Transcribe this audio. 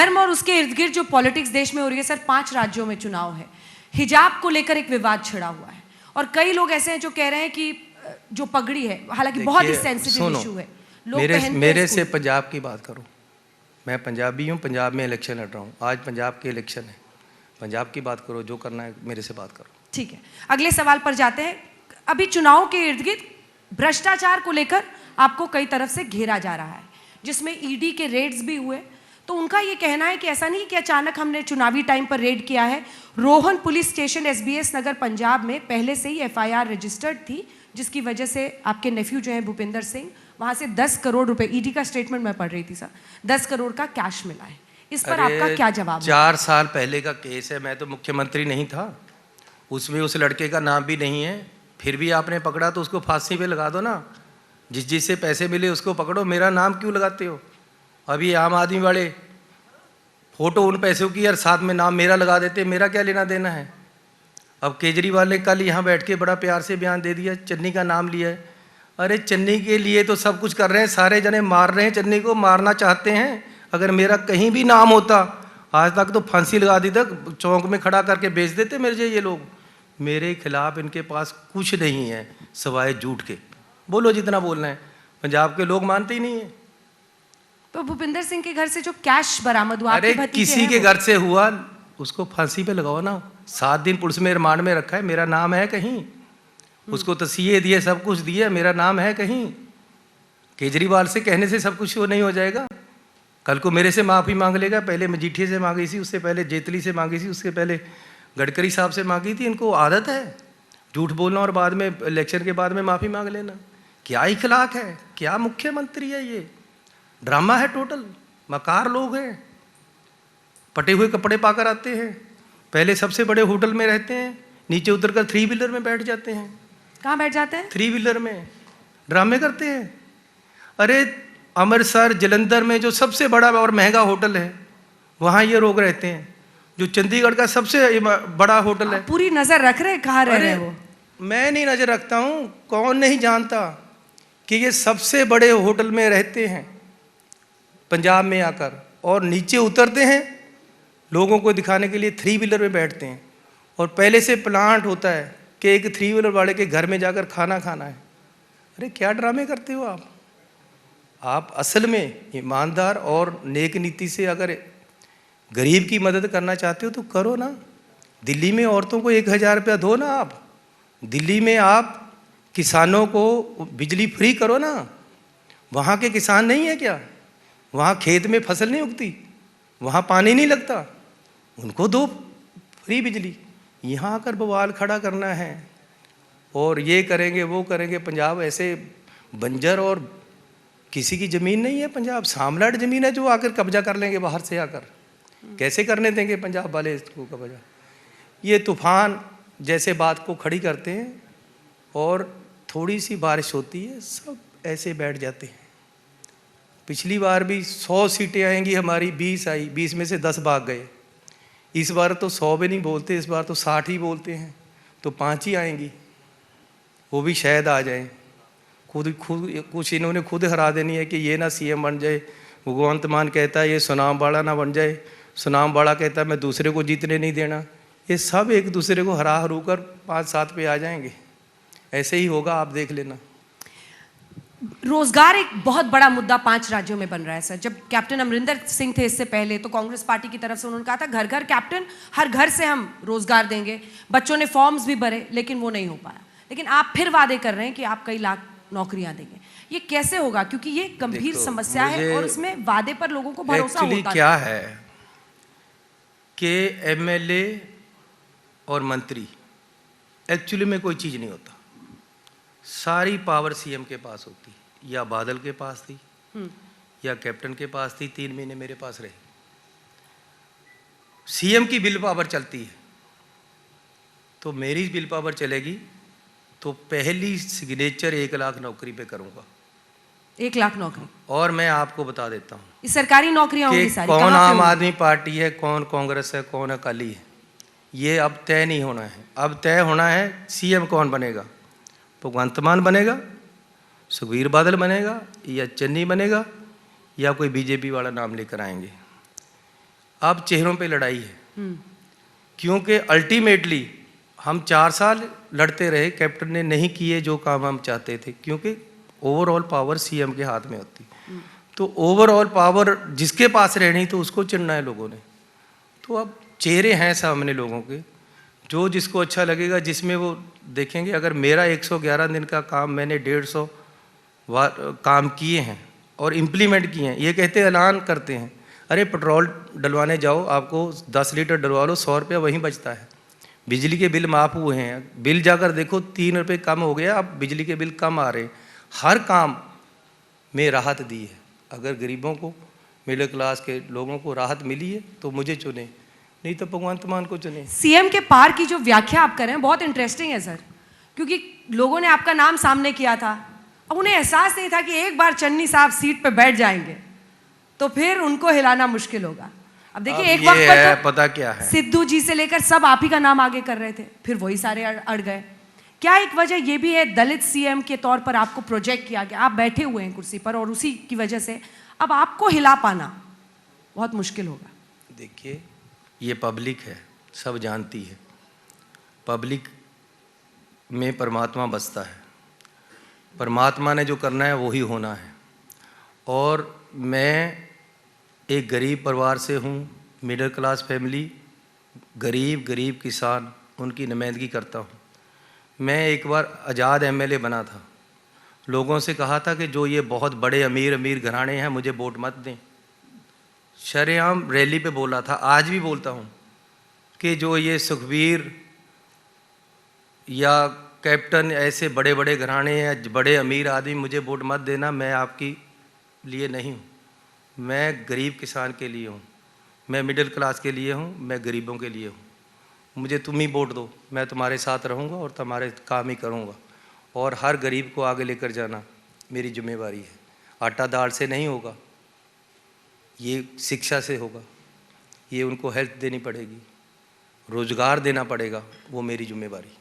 धर्म और उसके इर्द गिर्द जो पॉलिटिक्स देश में हो रही है सर, 5 राज्यों में चुनाव है, हिजाब को लेकर एक विवाद छिड़ा हुआ है और कई लोग ऐसे हैं जो कह रहे हैं कि जो पगड़ी है, हालांकि बहुत ही सेंसिटिव इशू है, लोग मेरे से पंजाब की बात करो, मैं पंजाबी हूँ, पंजाब में इलेक्शन लड़ रहा हूँ, आज पंजाब के इलेक्शन है, पंजाब की बात करो, जो करना है मेरे से बात करो। ठीक है, अगले सवाल पर जाते हैं। अभी चुनाव के इर्द गिर्द भ्रष्टाचार को लेकर आपको कई तरफ से घेरा जा रहा है, जिसमें ईडी के रेड्स भी हुए, तो उनका ये कहना है कि ऐसा नहीं कि अचानक हमने चुनावी टाइम पर रेड किया है। रोहन पुलिस स्टेशन SBS नगर पंजाब में पहले से ही FIR रजिस्टर्ड थी, जिसकी वजह से आपके नेफ्यू जो है भूपिंदर सिंह, वहां से 10 करोड़ रुपए, ईडी का स्टेटमेंट मैं पढ़ रही थी सर, 10 करोड़ का कैश मिला है। इस पर आपका क्या जवाब है? 4 साल पहले का केस है, मैं तो मुख्यमंत्री नहीं था, उसमें उस लड़के का नाम भी नहीं है, फिर भी आपने पकड़ा तो उसको फांसी पे लगा दो ना, जिससे पैसे मिले उसको पकड़ो, मेरा नाम क्यों लगाते हो? अभी आम आदमी वाले फोटो उन पैसों की यार साथ में नाम मेरा लगा देते, मेरा क्या लेना देना है? अब केजरीवाल ने कल यहाँ बैठ के बड़ा प्यार से बयान दे दिया, चन्नी का नाम लिया है। अरे चन्नी के लिए तो सब कुछ कर रहे हैं, सारे जने मार रहे हैं, चन्नी को मारना चाहते हैं। अगर मेरा कहीं भी नाम होता आज तक तो फांसी लगा दी तक, चौक में खड़ा करके बेच देते मेरे ये लोग। मेरे खिलाफ इनके पास कुछ नहीं है सवाए झूठ के, बोलो जितना बोलना है, पंजाब के लोग मानते ही नहीं है। तो भूपिंदर सिंह के घर से जो कैश बरामद हुआ, अरे किसी के घर से हुआ उसको फांसी पे लगाओ ना, 7 दिन पुलिस में रिमांड में रखा है, मेरा नाम है कहीं? उसको तसीहे दिए, सब कुछ दिए, मेरा नाम है कहीं? केजरीवाल से कहने से सब कुछ वो नहीं हो जाएगा। कल को मेरे से माफ़ी मांग लेगा, पहले मजीठिया से मांगी थी, उससे पहले जेतली से मांगी थी, उससे पहले गडकरी साहब से मांगी थी। इनको आदत है झूठ बोलना और बाद में इलेक्शन के बाद में माफ़ी मांग लेना। क्या इखलाक है, क्या मुख्यमंत्री है ये? ड्रामा है टोटल, मकार लोग हैं, पटे हुए कपड़े पाकर आते हैं, पहले सबसे बड़े होटल में रहते हैं, नीचे उतरकर 3 व्हीलर में बैठ जाते हैं। कहाँ बैठ जाते हैं? 3 व्हीलर में ड्रामे करते हैं। अरे अमृतसर जलंधर में जो सबसे बड़ा और महंगा होटल है, वहाँ ये लोग रहते हैं। जो चंडीगढ़ का सबसे बड़ा होटल है, पूरी नजर रख रहे हैं कहाँ रह रहे हैं वो? मैं नहीं नजर रखता हूँ, कौन नहीं जानता कि ये सबसे बड़े होटल में रहते हैं पंजाब में आकर, और नीचे उतरते हैं लोगों को दिखाने के लिए 3 व्हीलर में बैठते हैं, और पहले से प्लांट होता है कि एक 3 व्हीलर वाले के घर में जाकर खाना खाना है। अरे क्या ड्रामे करते हो आप? आप असल में ईमानदार और नेक नीति से अगर गरीब की मदद करना चाहते हो तो करो ना। दिल्ली में औरतों को 1000 रुपया दो ना आप, दिल्ली में आप किसानों को बिजली फ्री करो ना। वहाँ के किसान नहीं है क्या? वहाँ खेत में फसल नहीं उगती, वहाँ पानी नहीं लगता, उनको दो फ्री बिजली। यहाँ आकर बवाल खड़ा करना है और ये करेंगे वो करेंगे। पंजाब ऐसे बंजर और किसी की ज़मीन नहीं है, पंजाब सामलाट ज़मीन है जो आकर कब्जा कर लेंगे बाहर से आकर। कैसे करने देंगे पंजाब वाले इसको कब्जा? ये तूफान जैसे बात को खड़ी करते हैं और थोड़ी सी बारिश होती है सब ऐसे बैठ जाते हैं। पिछली बार भी 100 सीटें आएंगी हमारी, 20 आई, 20 में से 10 भाग गए। इस बार तो 100 भी नहीं बोलते, इस बार तो 60 ही बोलते हैं, तो 5 ही आएंगी, वो भी शायद आ जाएं। खुद कुछ इन्होंने खुद हरा देनी है कि ये ना CM बन जाए। भगवंत मान कहता है ये सुनाम बाड़ा ना बन जाए, सुनाम बाड़ा कहता है मैं दूसरे को जीतने नहीं देना। ये सब एक दूसरे को हरा हरू कर 5-7 पे आ जाएंगे। ऐसे ही होगा, आप देख लेना। रोजगार एक बहुत बड़ा मुद्दा 5 राज्यों में बन रहा है सर। जब कैप्टन अमरिंदर सिंह थे इससे पहले, तो कांग्रेस पार्टी की तरफ से उन्होंने कहा था घर घर कैप्टन, हर घर से हम रोजगार देंगे। बच्चों ने फॉर्म्स भी भरे लेकिन वो नहीं हो पाया। लेकिन आप फिर वादे कर रहे हैं कि आप कई लाख नौकरियां देंगे। ये कैसे होगा? क्योंकि ये गंभीर समस्या है और इसमें वादे पर लोगों को भरोसा होता है। क्या है कि MLA और मंत्री एक्चुअली में कोई चीज़ नहीं होता, सारी पावर CM के पास होती, या बादल के पास थी या कैप्टन के पास थी, 3 महीने मेरे पास रहे। CM की बिल पावर चलती है, तो मेरी बिल पावर चलेगी तो पहली सिग्नेचर 1 लाख नौकरी पे करूंगा। 1 लाख नौकरी? और मैं आपको बता देता हूँ ये सरकारी नौकरियां होंगी सारी। कौन आम आदमी पार्टी है, कौन कांग्रेस है, कौन अकाली है, ये अब तय नहीं होना है। अब तय होना है CM कौन बनेगा। भगवंत मान बनेगा, सुखबीर बादल बनेगा, या चन्नी बनेगा, या कोई BJP वाला नाम लेकर आएंगे। अब चेहरों पे लड़ाई है, क्योंकि अल्टीमेटली हम 4 साल लड़ते रहे, कैप्टन ने नहीं किए जो काम हम चाहते थे, क्योंकि ओवरऑल पावर सीएम के हाथ में होती। तो ओवरऑल पावर जिसके पास रहनी तो उसको चुनना है लोगों ने। तो अब चेहरे हैं सामने लोगों के, जो जिसको अच्छा लगेगा, जिसमें वो देखेंगे। अगर मेरा 111 दिन का काम मैंने 150 काम किए हैं और इम्प्लीमेंट किए हैं। ये कहते ऐलान करते हैं, अरे पेट्रोल डलवाने जाओ, आपको 10 लीटर डलवा लो, 100 रुपया वहीं बचता है। बिजली के बिल माफ़ हुए हैं, बिल जाकर देखो 3 रुपये कम हो गया, अब बिजली के बिल कम आ रहे हैं। हर काम में राहत दी है। अगर गरीबों को, मिडिल क्लास के लोगों को राहत मिली है तो मुझे चुने, नहीं तो भगवंत मान को चुने। सीएम के पार की जो व्याख्या आप कर रहे हैं बहुत इंटरेस्टिंग है सर, क्योंकि लोगों ने आपका नाम सामने किया था, अब उन्हें एहसास नहीं था कि एक बार चन्नी साहब सीट पे बैठ जाएंगे तो फिर उनको हिलाना मुश्किल होगा। अब देखिए, एक वक्त पर तो पता क्या है, सिद्धू जी से लेकर सब आप ही का नाम आगे कर रहे थे, फिर वही सारे अड़ गए। क्या एक वजह ये भी है, दलित सीएम के तौर पर आपको प्रोजेक्ट किया गया, आप बैठे हुए हैं कुर्सी पर और उसी की वजह से अब आपको हिला पाना बहुत मुश्किल होगा? देखिए, ये पब्लिक है, सब जानती है, पब्लिक में परमात्मा बसता है, परमात्मा ने जो करना है वही होना है। और मैं एक गरीब परिवार से हूँ, मिडिल क्लास फैमिली, गरीब किसान, उनकी नुमाइंदगी करता हूँ। मैं एक बार आज़ाद एमएलए बना था, लोगों से कहा था कि जो ये बहुत बड़े अमीर घराने हैं मुझे वोट मत दें। शरेआम रैली पे बोला था, आज भी बोलता हूँ कि जो ये सुखबीर या कैप्टन ऐसे बड़े घराने हैं, बड़े अमीर आदमी, मुझे वोट मत देना, मैं आपकी लिए नहीं हूँ, मैं गरीब किसान के लिए हूँ, मैं मिडिल क्लास के लिए हूँ, मैं गरीबों के लिए हूँ। मुझे तुम ही वोट दो, मैं तुम्हारे साथ रहूँगा और तुम्हारे काम ही करूँगा, और हर गरीब को आगे लेकर जाना मेरी जिम्मेवारी है। आटा दाल से नहीं होगा, ये शिक्षा से होगा, ये उनको हेल्थ देनी पड़ेगी, रोज़गार देना पड़ेगा, वो मेरी जिम्मेवारी।